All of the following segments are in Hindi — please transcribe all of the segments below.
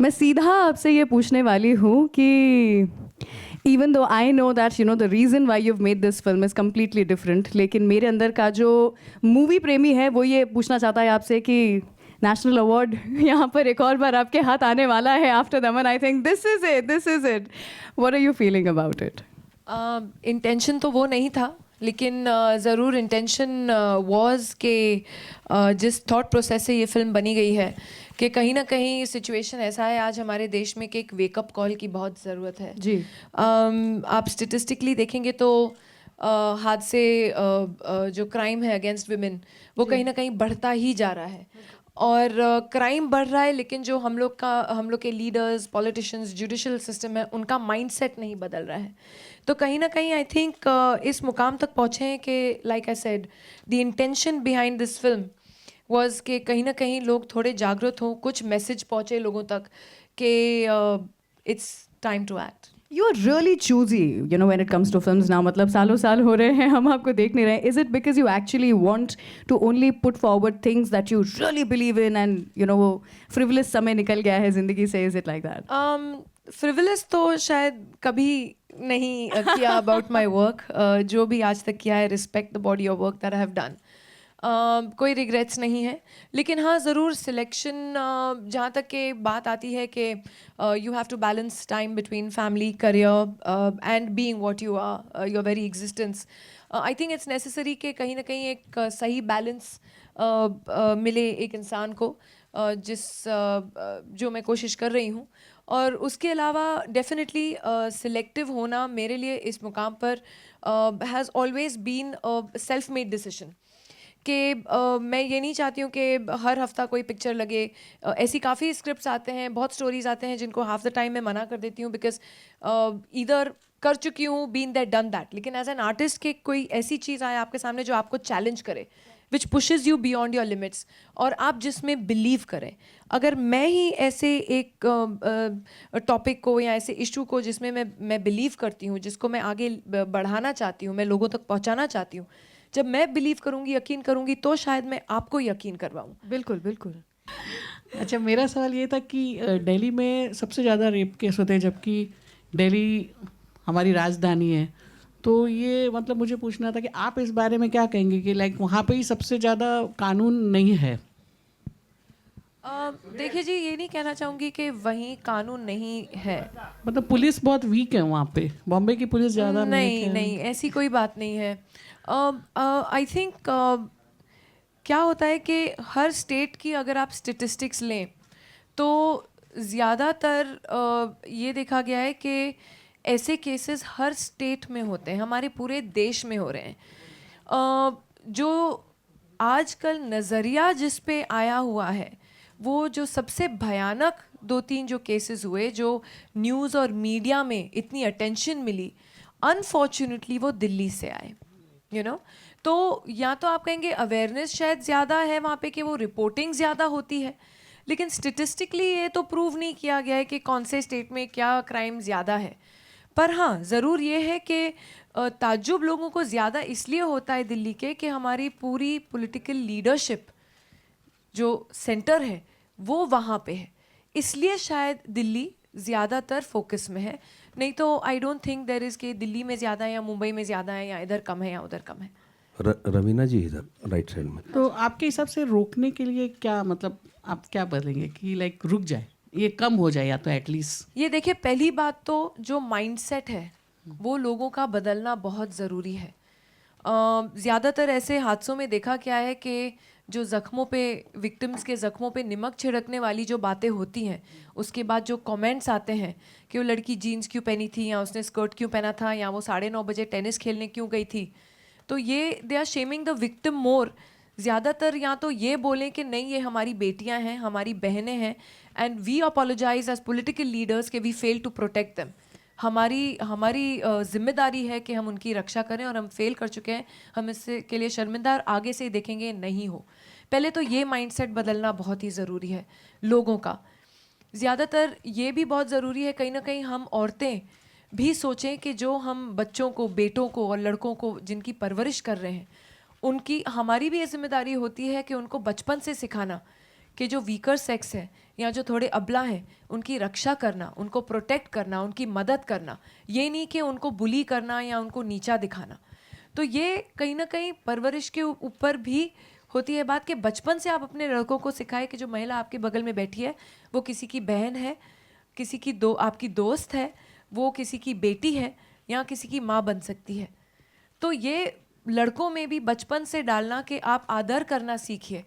मैं सीधा आपसे ये पूछने वाली हूँ कि even though I know that the reason why you made this film is completely different, लेकिन मेरे अंदर का जो मूवी प्रेमी है वो ये पूछना चाहता है आपसे कि नेशनल अवार्ड यहाँ पर एक और बार आपके हाथ आने वाला है आफ्टर दमन। I think this is it. What are you feeling about it? Intention तो वो नहीं था, लेकिन ज़रूर इंटेंशन वॉज के जिस थॉट प्रोसेस से ये फिल्म बनी गई है कि कहीं ना कहीं सिचुएशन ऐसा है आज हमारे देश में कि एक वेकअप कॉल की बहुत ज़रूरत है जी। आप स्टेटिस्टिकली देखेंगे तो हादसे जो क्राइम है अगेंस्ट विमेन वो कहीं ना कहीं बढ़ता ही जा रहा है और क्राइम बढ़ रहा है, लेकिन जो हम लोग के लीडर्स, पॉलिटिशियंस, जुडिशल सिस्टम है उनका माइंडसेट नहीं बदल रहा है। तो कहीं ना कहीं आई थिंक इस मुकाम तक पहुँचे हैं कि like I said the intention behind this film was कि कहीं ना कहीं लोग थोड़े जागरूक हों, कुछ मैसेज पहुँचे लोगों तक कि it's time to act. You are really choosy when it comes to films now. मतलब सालों साल हो रहे हैं हम आपको देख नहीं रहे हैं। Is it because you actually want to only put forward things that you really believe in and वो फ्रिवलेस समय निकल गया है जिंदगी से? Is it like that? Frivolous तो शायद कभी नहीं किया अबाउट माई वर्क। जो भी आज तक किया है, respect the body of work that I have done. कोई रिग्रेट्स नहीं है, लेकिन हाँ ज़रूर सिलेक्शन जहाँ तक के बात आती है कि you have to balance time between family, career and being what you are, your very existence. I think it's necessary कि कहीं ना कहीं एक सही बैलेंस मिले एक इंसान को, जो मैं कोशिश कर रही हूँ। और उसके अलावा डेफिनेटली सिलेक्टिव होना मेरे लिए इस मुकाम पर has always been self made decision कि मैं ये नहीं चाहती हूँ कि हर हफ्ता कोई पिक्चर लगे। ऐसी काफ़ी स्क्रिप्ट्स आते हैं, बहुत स्टोरीज आते हैं जिनको हाफ द टाइम मैं मना कर देती हूँ बिकॉज इधर कर चुकी हूँ, बीन दैट डन दैट। लेकिन एज एन आर्टिस्ट के कोई ऐसी चीज़ आए आपके सामने जो आपको चैलेंज करे, which pushes you beyond your limits, और आप जिसमें बिलीव करें। अगर मैं ही ऐसे एक टॉपिक को या ऐसे इशू को जिसमें मैं बिलीव करती हूँ, जिसको मैं आगे बढ़ाना चाहती हूँ, मैं लोगों तक पहुँचाना चाहती हूँ, जब मैं बिलीव करूंगी, यकीन करूंगी, तो शायद मैं आपको यकीन करवाऊं। बिल्कुल बिल्कुल। अच्छा, मेरा सवाल ये था कि दिल्ली में सबसे ज़्यादा रेप केस होते हैं, जबकि दिल्ली हमारी राजधानी है। तो ये मतलब मुझे पूछना था कि आप इस बारे में क्या कहेंगे कि लाइक वहाँ पे ही सबसे ज़्यादा कानून नहीं है? देखिए जी, ये नहीं कहना चाहूँगी कि वहीं कानून नहीं है। मतलब पुलिस बहुत वीक है वहाँ पे, बॉम्बे की पुलिस ज़्यादा नहीं नहीं, ऐसी कोई बात नहीं है। आई थिंक क्या होता है कि हर स्टेट की अगर आप स्टेटिस्टिक्स लें तो ज़्यादातर ये देखा गया है कि ऐसे केसेस हर स्टेट में होते हैं, हमारे पूरे देश में हो रहे हैं। जो आजकल नज़रिया जिस पे आया हुआ है, वो जो सबसे भयानक 2-3 जो केसेस हुए, जो न्यूज़ और मीडिया में इतनी अटेंशन मिली, अनफॉर्चुनेटली वो दिल्ली से आए। तो या तो आप कहेंगे अवेयरनेस शायद ज़्यादा है वहाँ पे कि वो रिपोर्टिंग ज़्यादा होती है, लेकिन स्टेटिस्टिकली ये तो प्रूव नहीं किया गया है कि कौन से स्टेट में क्या क्राइम ज़्यादा है। पर हाँ, ज़रूर ये है कि ताज्जुब लोगों को ज़्यादा इसलिए होता है दिल्ली के कि हमारी पूरी पॉलिटिकल लीडरशिप जो सेंटर है वो वहाँ पे है, इसलिए शायद दिल्ली ज़्यादातर फोकस में है। नहीं तो I don't think there is कि दिल्ली में ज़्यादा है या मुंबई में ज़्यादा है या इधर कम है या उधर कम है। रवीना जी इधर राइट साइड में। तो आपके हिसाब से रोकने के लिए क्या, मतलब आप क्या बोलेंगे कि लाइक रुक जाए, ये कम हो जाए, या तो एटलीस्ट? ये देखिए, पहली बात तो जो माइंडसेट है वो लोगों का बदलना बहुत ज़रूरी है। ज़्यादातर ऐसे हादसों में देखा क्या है कि जो ज़ख्मों पे, विक्टिम्स के ज़ख्मों पे नमक छिड़कने वाली जो बातें होती हैं, उसके बाद जो कमेंट्स आते हैं कि वो लड़की जीन्स क्यों पहनी थी, या उसने स्कर्ट क्यों पहना था, या वो 9:30 बजे टेनिस खेलने क्यों गई थी, तो ये they are shaming the victim more. ज़्यादातर या तो ये बोलें कि नहीं, ये हमारी बेटियां हैं, हमारी बहनें हैं, and we apologize as political leaders कि we fail to protect them. हमारी जिम्मेदारी है कि हम उनकी रक्षा करें, और हम फेल कर चुके हैं। हम इससे के लिए शर्मिंदा, और आगे से देखेंगे नहीं हो। पहले तो ये माइंडसेट बदलना बहुत ही ज़रूरी है लोगों का। ज़्यादातर ये भी बहुत ज़रूरी है कहीं ना कहीं हम औरतें भी सोचें कि जो हम बच्चों को, बेटों को और लड़कों को जिनकी परवरिश कर रहे हैं, उनकी, हमारी भी ये जिम्मेदारी होती है कि उनको बचपन से सिखाना कि जो वीकर सेक्स है या जो थोड़े अबला हैं उनकी रक्षा करना, उनको प्रोटेक्ट करना, उनकी मदद करना, ये नहीं कि उनको बुली करना या उनको नीचा दिखाना। तो ये कहीं ना कहीं परवरिश के ऊपर भी होती है बात कि बचपन से आप अपने लड़कों को सिखाए कि जो महिला आपके बगल में बैठी है वो किसी की बहन है, किसी की आपकी दोस्त है, वो किसी की बेटी है या किसी की माँ बन सकती है। तो ये लड़कों में भी बचपन से डालना कि आप आदर करना सीखिए,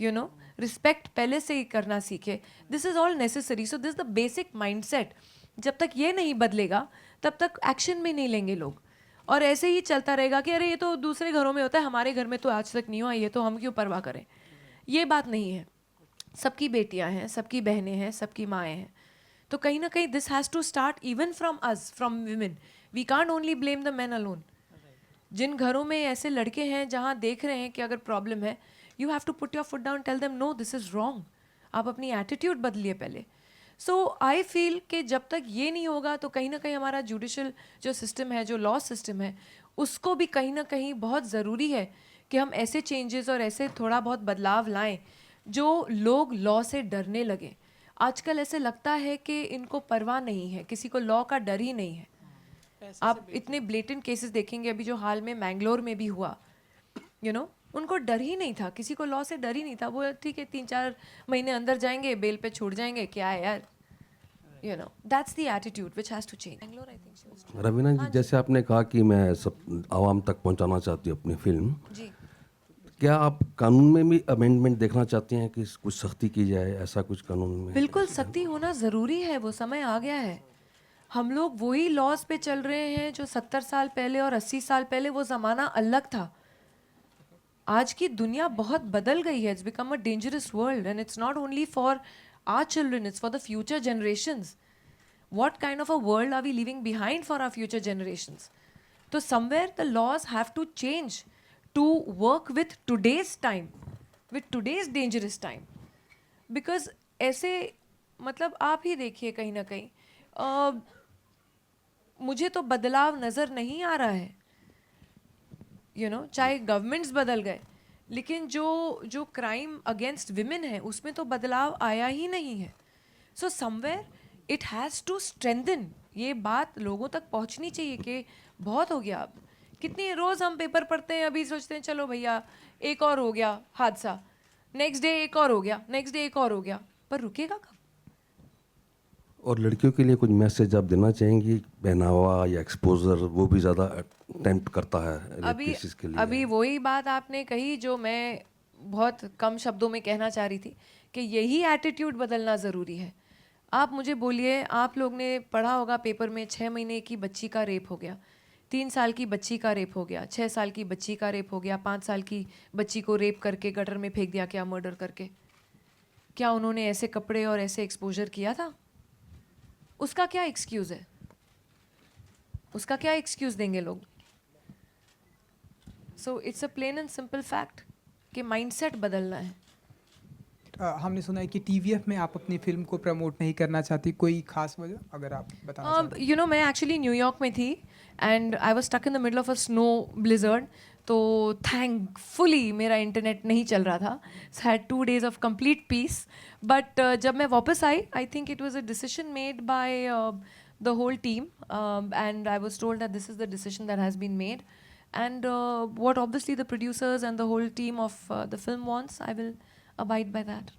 यू नो, रिस्पेक्ट पहले से ही करना सीखिए। This is all necessary. So this the basic mindset. जब तक ये नहीं बदलेगा तब तक एक्शन में नहीं लेंगे लोग, और ऐसे ही चलता रहेगा कि अरे ये तो दूसरे घरों में होता है, हमारे घर में तो आज तक नहीं हुआ, ये तो हम क्यों परवाह करें। ये बात नहीं है। सबकी बेटियां हैं, सबकी बहनें हैं, सबकी माएँ हैं। तो कहीं ना कहीं this has to start even from us, from women. We can't only blame the man alone. जिन घरों में ऐसे लड़के हैं जहाँ देख रहे हैं कि अगर प्रॉब्लम है, you have to put your foot down, tell them no this is wrong. आप अपनी एटीट्यूड बदलिए पहले। सो आई फील कि जब तक ये नहीं होगा तो कहीं ना कहीं हमारा जुडिशल जो सिस्टम है, जो लॉ सिस्टम है, उसको भी कहीं ना कहीं बहुत ज़रूरी है कि हम ऐसे चेंजेस और ऐसे थोड़ा बहुत बदलाव लाएं जो लोग लॉ से डरने लगे। आजकल ऐसे लगता है कि इनको परवाह नहीं है, किसी को लॉ का डर ही नहीं है। आप इतने ब्लेटेंट केसेस देखेंगे अभी जो हाल में मैंगलोर में भी हुआ, यू नो, उनको डर ही नहीं था, किसी को लॉ से डर ही नहीं था। वो ठीक है 3-4 महीने अंदर जाएंगे, बेल पे छूट जाएंगे, क्या है यार, you know, that's the attitude which has to change. Bangalore I think. Raveena ji, जैसे आपने कहा कि मैं सब आवाम तक पहुंचाना चाहती हूँ अपनी फिल्म, जी, क्या आप कानून में भी अमेंडमेंट देखना चाहती हैं कि कुछ सख्ती की जाए, ऐसा कुछ कानून में? बिल्कुल सख्ती होना ज़रूरी है, वो समय आ गया है। हम लोग वही लॉज पे चल रहे हैं जो 70 साल पहले और 80 साल पहले, वो ज़माना अलग था। आज की दुनिया बहुत बदल गई है। It's become a dangerous world and it's not only for our children, it's for the future generations. What kind of a world are we leaving behind for our future generations? So somewhere the laws have to change to work with today's time, with today's dangerous time. Because ऐसे मतलब आप ही देखिए कहीं ना कहीं मुझे तो बदलाव नज़र नहीं आ रहा है, यू नो, चाहे गवर्नमेंट्स बदल गए, लेकिन जो क्राइम अगेंस्ट विमेन है उसमें तो बदलाव आया ही नहीं है। So somewhere it has to strengthen. ये बात लोगों तक पहुंचनी चाहिए कि बहुत हो गया अब। कितनी रोज़ हम पेपर पढ़ते हैं, अभी सोचते हैं चलो भैया एक और हो गया हादसा, नेक्स्ट डे एक और हो गया, नेक्स्ट डे एक और हो गया, पर रुकेगा कब? और लड़कियों के लिए कुछ मैसेज आप देना चाहेंगी? पहनावा या एक्सपोजर वो भी ज़्यादा टेम्प्ट करता है रेप केसेस के लिए। अभी वही बात आपने कही जो मैं बहुत कम शब्दों में कहना चाह रही थी कि यही एटीट्यूड बदलना ज़रूरी है। आप मुझे बोलिए, आप लोग ने पढ़ा होगा पेपर में 6 महीने की बच्ची का रेप हो गया, 3 साल की बच्ची का रेप हो गया, 6 साल की बच्ची का रेप हो गया, 5 साल की बच्ची को रेप करके गटर में फेंक दिया, क्या मर्डर करके। क्या उन्होंने ऐसे कपड़े और ऐसे एक्सपोजर किया था? उसका क्या एक्सक्यूज़ है? उसका क्या एक्सक्यूज़ देंगे लोग? So it's a plain and simple fact कि माइंडसेट बदलना है। हमने सुना है कि टीवीएफ में आप अपनी फिल्म को प्रमोट नहीं करना चाहती, कोई खास वजह अगर आप बताना चाहते यू नो, मैं एक्चुअली न्यूयॉर्क में थी and I was stuck in the middle of a snow blizzard. तो थैंकफुली मेरा इंटरनेट नहीं चल रहा था। Had 2 days off complete peace. But जब मैं वापस आई think it was a decision made by the whole team and I was told that this is the decision that has been made and what obviously the producers and the whole team of the film wants, I will abide by that.